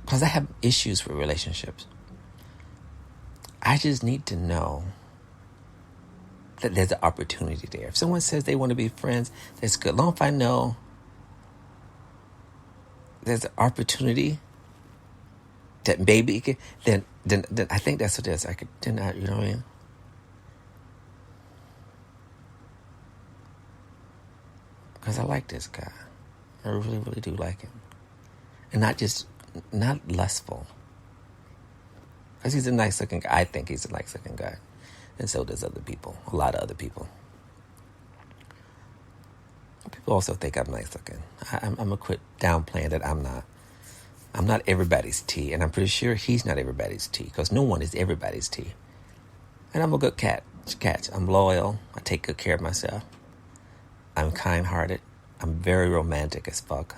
Because I have issues with relationships. I just need to know that there's an opportunity there. If someone says they want to be friends, that's good. As long as I know there's an opportunity that maybe it can, then I think that's what it is. I could, then I, you know what I mean? Because I like this guy. I really, really do like him. And not lustful. Because he's a nice looking guy. I think he's a nice looking guy. And so does other people. A lot of other people. People also think I'm nice looking. I'm going to quit downplaying that I'm not. I'm not everybody's tea. And I'm pretty sure he's not everybody's tea. Because no one is everybody's tea. And I'm a good catch. I'm loyal. I take good care of myself. I'm kind-hearted. I'm very romantic as fuck.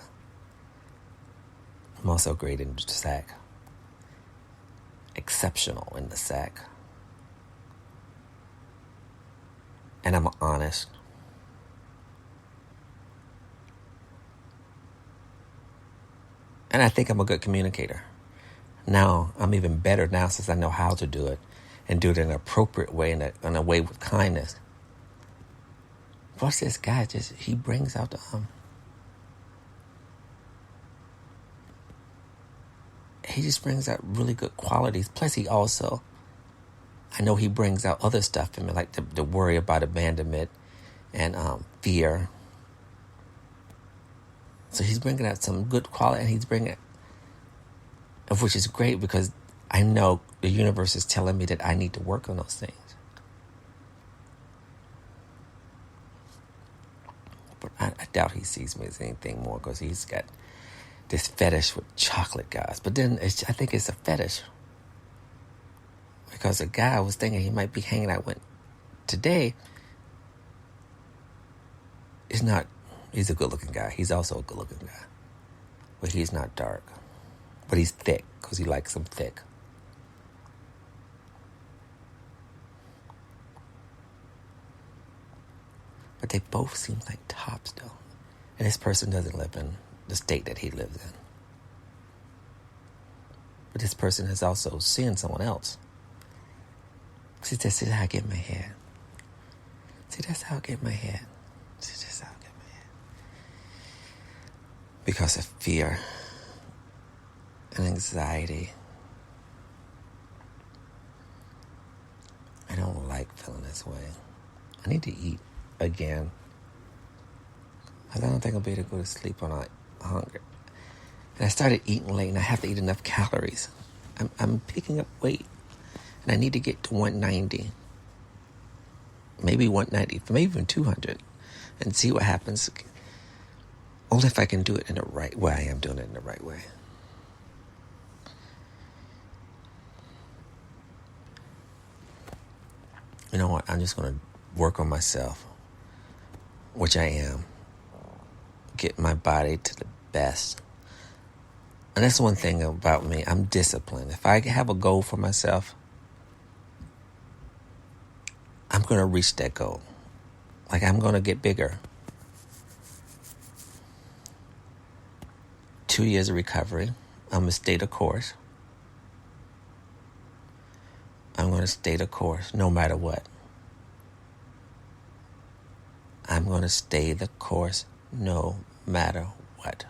I'm also great in the sack. Exceptional in the sack. And I'm honest. And I think I'm a good communicator. Now, I'm even better now since I know how to do it. And do it in an appropriate way, in a way with kindness. Plus, this guy he brings out the... he just brings out really good qualities. Plus, he also... I know he brings out other stuff in me, like the worry about abandonment and fear. So he's bringing out some good quality, and he's bringing... which is great because I know the universe is telling me that I need to work on those things. But I doubt he sees me as anything more because he's got this fetish with chocolate guys. But then I think it's a fetish. Because a guy I was thinking he might be hanging out with today is not... he's a good-looking guy. He's also a good-looking guy. But he's not dark. But he's thick because he likes them thick. But they both seem like tops, though. And this person doesn't live in the state that he lives in. But this person is also seeing someone else. See, that's how I get in my head. See, that's how I get in my head. See, that's how I get in my head. Because of fear and anxiety. I don't like feeling this way. I need to eat again. I don't think I'll be able to go to sleep when I'm hungry. And I started eating late, and I have to eat enough calories. I'm picking up weight, and I need to get to 190. Maybe 190, maybe even 200, and see what happens. Only if I can do it in the right way. I am doing it in the right way. You know what? I'm just going to work on myself, which I am. Get my body to the best. And that's one thing about me. I'm disciplined. If I have a goal for myself, I'm going to reach that goal. Like, I'm going to get bigger. 2 years of recovery. I'm going to stay the course. I'm going to stay the course no matter what. I'm going to stay the course no matter what.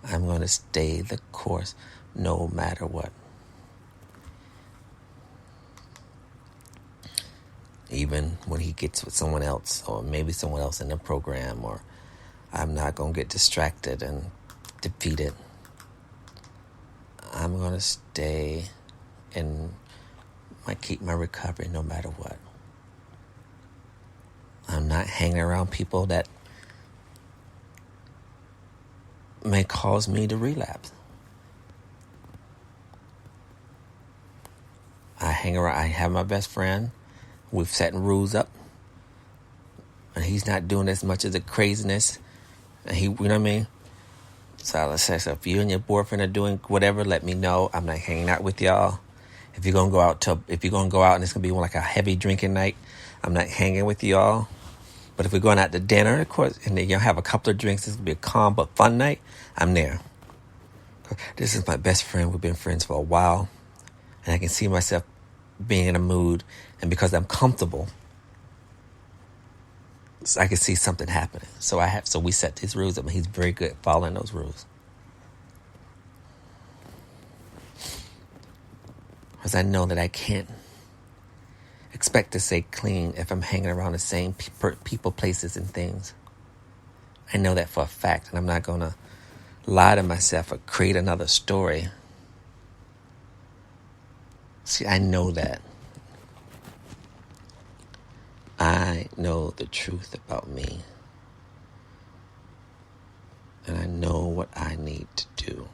I'm going to stay the course no matter what. Even when he gets with someone else, or maybe someone else in the program, or I'm not going to get distracted and defeated. I'm going to stay and keep my recovery no matter what. I'm not hanging around people that may cause me to relapse. I hang around. I have my best friend. We've set rules up, and he's not doing as much of the craziness. And you know what I mean? So let's say, so if you and your boyfriend are doing whatever, let me know. I'm not hanging out with y'all. If you're gonna go out and it's gonna be like a heavy drinking night, I'm not hanging with y'all. But if we're going out to dinner, of course, and then you'll have a couple of drinks, it's gonna be a calm but fun night, I'm there. This is my best friend. We've been friends for a while. And I can see myself being in a mood. And because I'm comfortable, so I can see something happening. So we set these rules up, and he's very good at following those rules. Because I know that I can't expect to stay clean if I'm hanging around the same people, places, and things. I know that for a fact, and I'm not going to lie to myself or create another story. See, I know that. I know the truth about me. And I know what I need to do.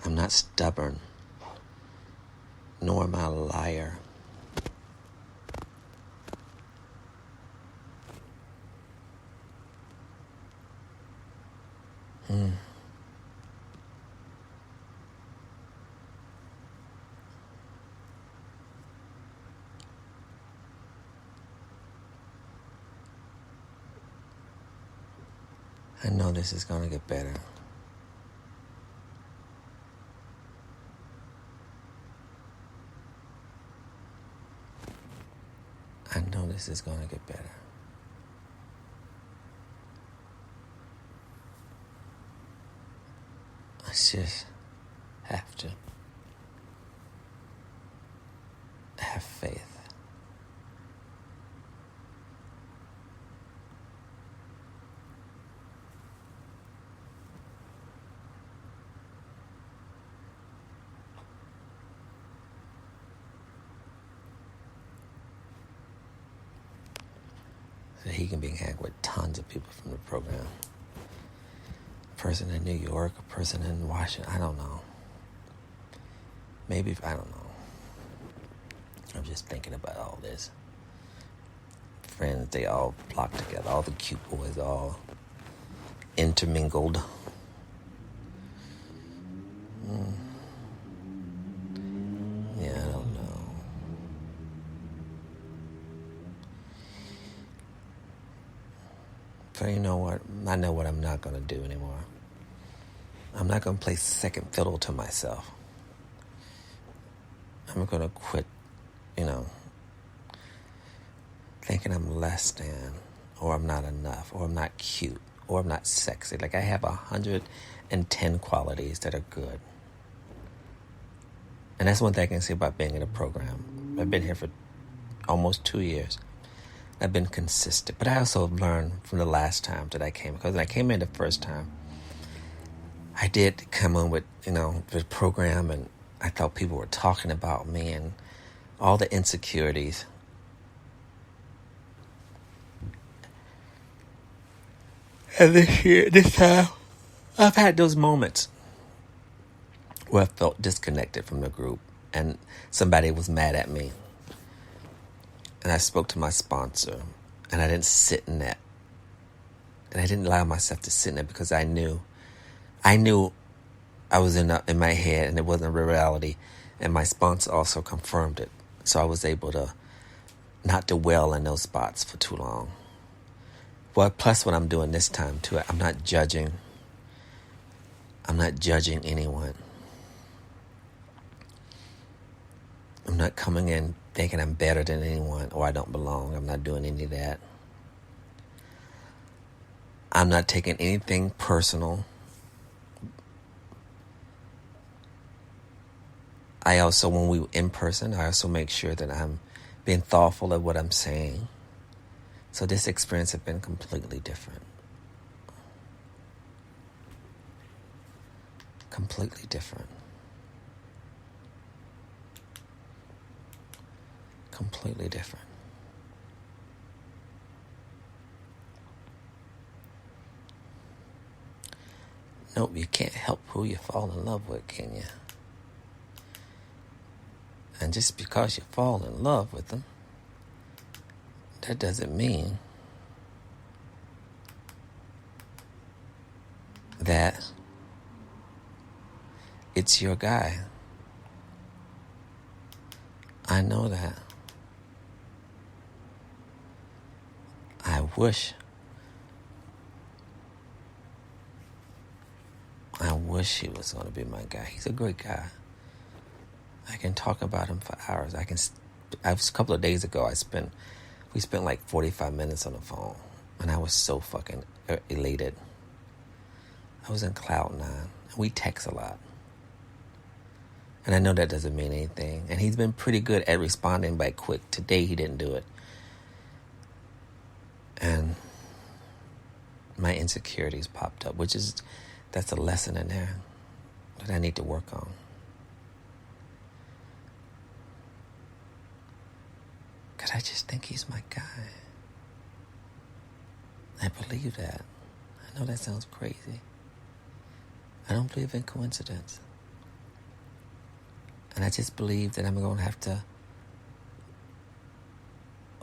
I'm not stubborn, nor am I a liar. I know this is going to get better. I know this is going to get better. I just have to have faith. So he can be hanging with tons of people from the program. A person in New York, a person in Washington, I don't know. Maybe, I don't know. I'm just thinking about all this. Friends, they all flock together. All the cute boys all intermingled. Yeah, I don't know. But you know what? I know what I'm not going to do anymore. I'm not going to play second fiddle to myself. I'm going to quit, thinking I'm less than, or I'm not enough, or I'm not cute, or I'm not sexy. Like, I have 110 qualities that are good. And that's one thing I can say about being in a program. I've been here for almost 2 years. I've been consistent. But I also learned from the last time that I came. Because when I came in the first time, I did come in with, the program, and I thought people were talking about me and all the insecurities. And this time, I've had those moments where I felt disconnected from the group and somebody was mad at me. And I spoke to my sponsor, and I didn't sit in that. And I didn't allow myself to sit in it because I knew I was in my head and it wasn't a reality. And my sponsor also confirmed it. So I was able to not dwell in those spots for too long. Well, plus what I'm doing this time too, I'm not judging anyone. I'm not coming in thinking I'm better than anyone or I don't belong. I'm not doing any of that. I'm not taking anything personal. I also, when we in person, I also make sure that I'm being thoughtful of what I'm saying. So this experience has been completely different. Completely different. Completely different. Nope, you can't help who you fall in love with, can you? And just because you fall in love with them, that doesn't mean that it's your guy. I know that. I wish wish he was going to be my guy. He's a great guy. I can talk about him for hours. A couple of days ago, we spent like 45 minutes on the phone, and I was so fucking elated. I was in cloud nine. We text a lot. And I know that doesn't mean anything. And he's been pretty good at responding back quick. Today he didn't do it. And my insecurities popped up, that's a lesson in there that I need to work on. Because I just think he's my guy. I believe that. I know that sounds crazy. I don't believe in coincidence. And I just believe that I'm going to have to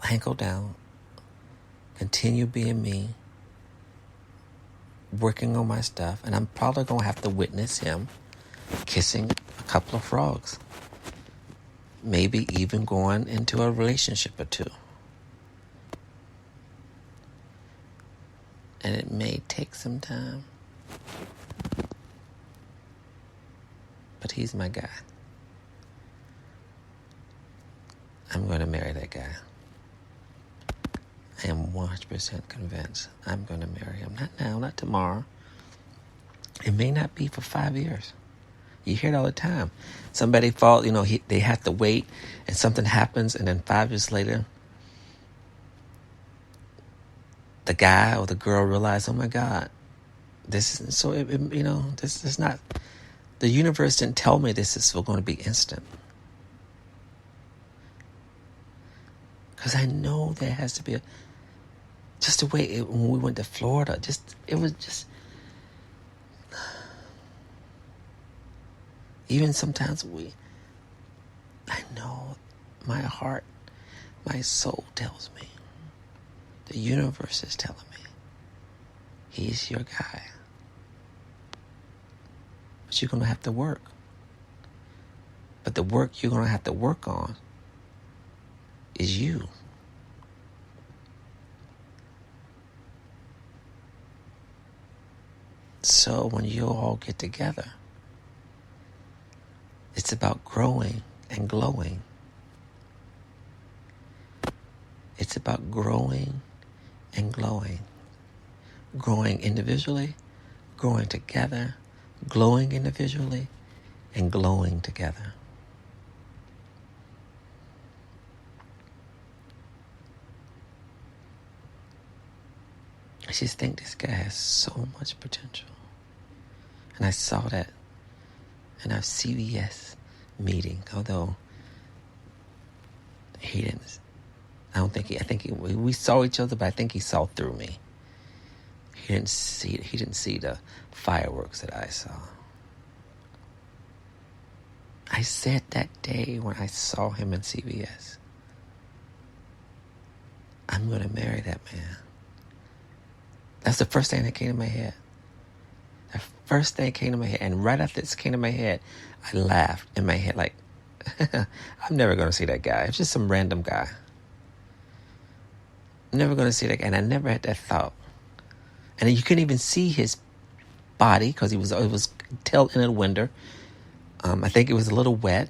hanker down, continue being me, working on my stuff, and I'm probably going to have to witness him kissing a couple of frogs. Maybe even going into a relationship or two. And it may take some time. But he's my guy. I'm going to marry that guy. I am 100% convinced I'm going to marry him. Not now, not tomorrow. It may not be for 5 years. You hear it all the time. Somebody falls, they have to wait, and something happens, and then 5 years later, the guy or the girl realize, oh my God, this isn't so. This is not. The universe didn't tell me this is going to be instant. Because I know there has to be just the way when we went to Florida, it was just. Even sometimes I know my heart, my soul tells me, the universe is telling me, he's your guy. But you're going to have to work. But the work you're going to have to work on is you. So when you all get together, it's about growing and glowing. It's about growing and glowing. Growing individually, growing together, glowing individually, and glowing together. I just think this guy has so much potential. And I saw that in our CVS meeting, although he didn't. I think we saw each other, but I think he saw through me. He didn't see the fireworks that I saw. I said that day when I saw him in CVS, I'm going to marry that man. That's the first thing that came to my head. The first thing that came to my head. And right after this came to my head, I laughed in my head like, I'm never going to see that guy. It's just some random guy. I'm never going to see that guy. And I never had that thought. And you couldn't even see his body because it was till in the winter. I think it was a little wet.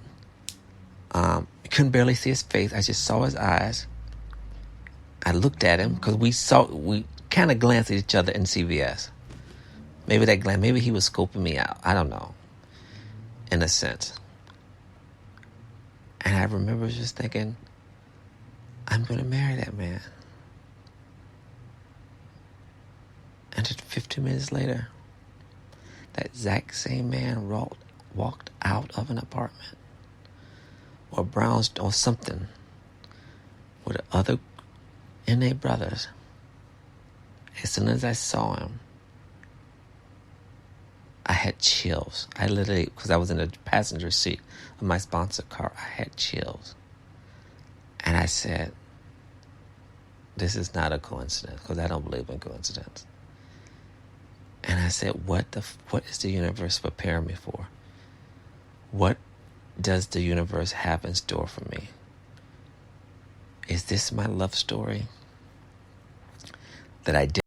I couldn't barely see his face. I just saw his eyes. I looked at him because we kind of glanced at each other in CVS. Maybe he was scoping me out. I don't know. In a sense. And I remember just thinking, I'm going to marry that man. And just 15 minutes later, that exact same man walked out of an apartment or brownstone or something with the other NA brothers. As soon as I saw him, I had chills. I literally, because I was in the passenger seat of my sponsored car, I had chills. And I said, this is not a coincidence, because I don't believe in coincidence. And I said, what is the universe preparing me for? What does the universe have in store for me? Is this my love story that I did?